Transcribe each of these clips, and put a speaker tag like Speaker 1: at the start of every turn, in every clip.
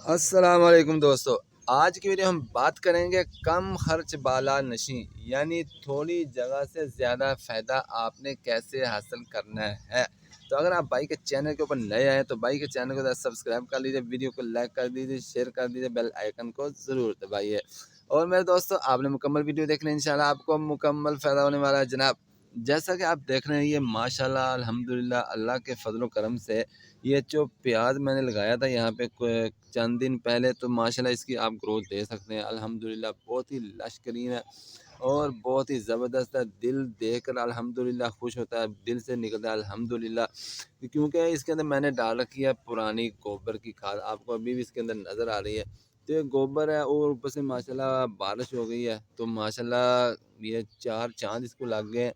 Speaker 1: अस्सलाम वालेकुम दोस्तों। आज की वीडियो हम बात करेंगे कम खर्च बाला नशी, यानी थोड़ी जगह से ज़्यादा फ़ायदा आपने कैसे हासिल करना है। तो अगर आप भाई के चैनल के ऊपर नए आए तो भाई के चैनल को सब्सक्राइब कर लीजिए, वीडियो को लाइक कर दीजिए, शेयर कर दीजिए, बेल आइकन को ज़रूर दबाइए। और मेरे दोस्तों, आपने मुकम्मल वीडियो देख लें, इंशाल्लाह आपको मुकम्मल फ़ायदा होने वाला है जनाब। जैसा कि आप देख रहे हैं, ये माशाल्लाह अल्हम्दुलिल्लाह अल्लाह के फ़ज़ल व करम से ये जो प्याज मैंने लगाया था यहाँ पे चंद दिन पहले, तो माशाल्लाह इसकी आप ग्रोथ दे सकते हैं। अल्हम्दुलिल्लाह बहुत ही लश्करीन है और बहुत ही ज़बरदस्त है। दिल देखकर अल्हम्दुलिल्लाह खुश होता है, दिल से निकलता है अल्हम्दुलिल्लाह, क्योंकि इसके अंदर मैंने डाल रखी है पुरानी गोबर की खाद, आपको अभी भी इसके अंदर नज़र आ रही है। तो ये गोबर है और ऊपर से माशाल्लाह बारिश हो गई है, तो माशाल्लाह ये चार चाँद इसको लग गए हैं।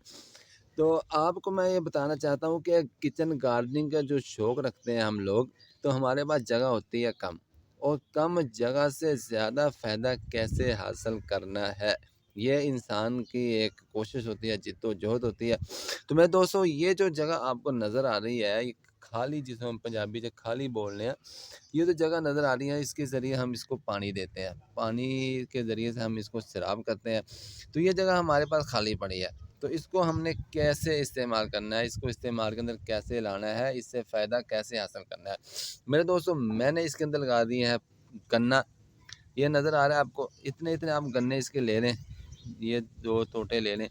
Speaker 1: तो आपको मैं ये बताना चाहता हूँ कि किचन गार्डनिंग का जो शौक़ रखते हैं हम लोग, तो हमारे पास जगह होती है कम, और कम जगह से ज़्यादा फ़ायदा कैसे हासिल करना है, ये इंसान की एक कोशिश होती है, जिद्दोजहद होती है। तो मैं दोस्तों, ये जो जगह आपको नज़र आ रही है, ये खाली, जिसे हम पंजाबी से खाली बोल रहे हैं, ये जो जगह नज़र आ रही है, इसके ज़रिए हम इसको पानी देते हैं, पानी के ज़रिए से हम इसको सैराब करते हैं। तो ये जगह हमारे पास खाली पड़ी है, तो इसको हमने कैसे इस्तेमाल करना है, इसको इस्तेमाल के अंदर कैसे लाना है, इससे फ़ायदा कैसे हासिल करना है। मेरे दोस्तों, मैंने इसके अंदर लगा दिए हैं गन्ना। ये नज़र आ रहा है आपको, इतने इतने आप गन्ने इसके ले लें, ये 2 तोटे ले लें।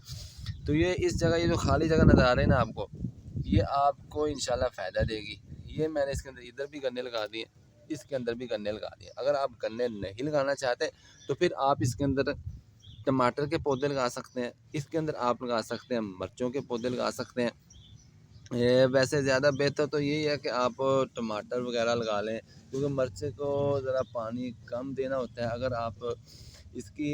Speaker 1: तो ये इस जगह, ये जो खाली जगह नज़र आ रही है ना आपको, ये आपको इंशाल्लाह फ़ायदा देगी। ये मैंने इसके अंदर इधर भी गन्ने लगा दिए, इसके अंदर भी गन्ने लगा दिए। अगर आप गन्ने नहीं लगाना चाहते तो फिर आप इसके अंदर टमाटर के पौधे लगा सकते हैं, इसके अंदर आप लगा सकते हैं मिर्चों के पौधे लगा सकते हैं। ये वैसे ज़्यादा बेहतर तो यही है कि आप टमाटर वगैरह लगा लें, क्योंकि मिर्च को ज़रा पानी कम देना होता है। अगर आप इसकी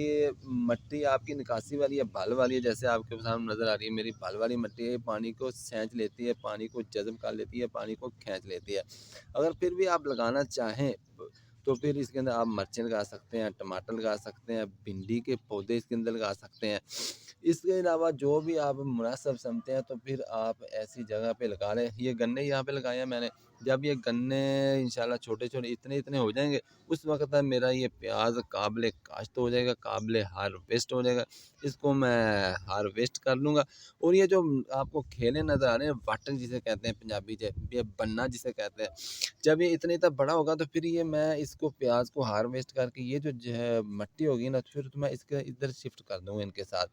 Speaker 1: मिट्टी आपकी निकासी वाली है, बल वाली है, जैसे आपके सामने नज़र आ रही है मेरी बल वाली मिट्टी है, पानी को खींच लेती है, पानी को जज़ब कर लेती है, पानी को खींच लेती है। अगर फिर भी आप लगाना चाहें तो फिर इसके अंदर आप मिर्चें लगा सकते हैं, टमाटर लगा सकते हैं, भिंडी के पौधे इसके अंदर लगा सकते हैं। इसके अलावा जो भी आप मुनासिब समझते हैं, तो फिर आप ऐसी जगह पे लगा लें। ये गन्ने यहाँ पे लगाए हैं मैंने, जब ये गन्ने इंशाल्लाह छोटे-छोटे इतने-इतने हो जाएँगे, उस वक़्त तक मेरा ये प्याज़ काबिल काश्त हो जाएगा, काबिल हार्वेस्ट हो जाएगा। इसको मैं हार्वेस्ट कर लूँगा। और ये जो आपको खेले नज़र आ रहे हैं, वट जिसे कहते हैं पंजाबी में, ये बन्ना जिसे कहते हैं, जब ये इतने तक बड़ा होगा तो फिर ये मैं इसको प्याज़ को हार्वेस्ट करके ये जो मिट्टी होगी ना, तो फिर तो मैं इसके इधर शिफ्ट कर दूँगा इनके साथ।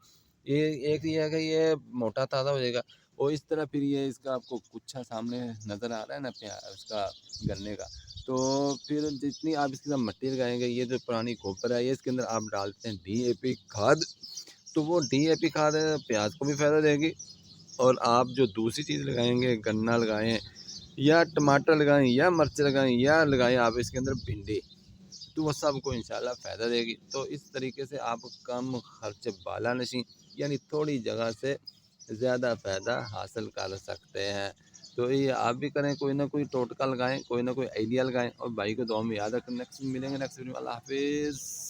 Speaker 1: ये एक ये है कि ये मोटा ताज़ा हो जाएगा, और इस तरह फिर ये इसका आपको गुच्छा सामने नज़र आ रहा है ना उसका गन्ने का, तो फिर जितनी आप इसके साथ मिट्टी लगाएँगे, ये जो पुरानी गोबर है, ये इसके अंदर आप डालते हैं डीएपी खाद, तो वो डीएपी खाद प्याज़ को भी फ़ायदा देगी। और आप जो दूसरी चीज़ लगाएँगे, गन्ना लगाएँ या टमाटर लगाएँ या मिर्च लगाएँ या लगाएँ आप इसके अंदर भिंडी, तो वो सबको इंशाल्लाह फ़ायदा देगी। तो इस तरीके से आप कम खर्च बाला नशी, यानी थोड़ी जगह से ज़्यादा फ़ायदा हासिल कर सकते हैं। तो ये आप भी करें, कोई ना कोई टोटका लगाएँ, कोई ना कोई आइडिया लगाएँ, और भाई को दुआ में याद रखें। नेक्स्ट मिलेंगे नेक्स्ट वीडियो में। अल्लाह हाफ़िज़।